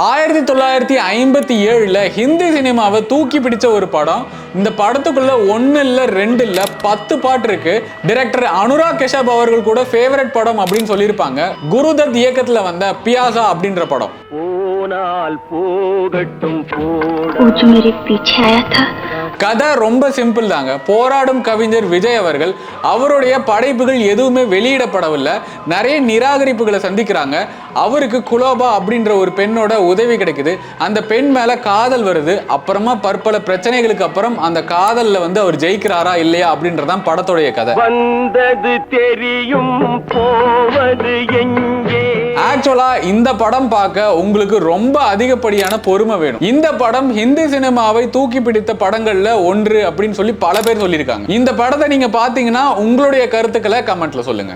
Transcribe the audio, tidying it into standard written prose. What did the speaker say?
1957 ஹிந்தி சினிமாவை தூக்கி பிடிச்ச ஒரு படம். இந்த படத்துக்குள்ள 1 இல்ல 2 இல்ல 10 பாட்டு இருக்கு. டைரக்டர் அனுராக் கஷ்யப் அவர்கள் கூட ஃபேவரட் படம் அப்படின்னு சொல்லியிருப்பாங்க. குருதத் இயக்கத்துல வந்த பியாசா அப்படின்ற படம். கதை ரொம்ப சிம்பிள் தாங்க. போராடும் கவிஞர் விஜய் அவர்கள் அவருடைய படைப்புகள் எதுவுமே வெளியிடப்படவில்லை. நிறைய நிராகரிப்புகளை சந்திக்கிறாங்க. அவருக்கு குலோபா அப்படின்ற ஒரு பெண்ணோட உதவி கிடைக்குது. அந்த பெண் மேல காதல் வருது. அப்புறமா பற்பல பிரச்சனைகளுக்கு அப்புறம் அந்த காதல்ல அவர் ஜெயிக்கிறாரா இல்லையா அப்படின்றதான் படத்துடைய கதை. வந்தது தெரியும் போவது எங்கே. ஆக்சுவலா இந்த படம் பார்க்க உங்களுக்கு ரொம்ப அதிகப்படியான பொறுமை வேணும். இந்த படம் ஹிந்தி சினிமாவை தூக்கி பிடித்த படங்கள்ல ஒன்று அப்படின்னு சொல்லி பல பேர் சொல்லியிருக்காங்க. இந்த படத்தை நீங்க பாத்தீங்கன்னா உங்களுடைய கருத்துக்களை கமெண்ட்ல சொல்லுங்க.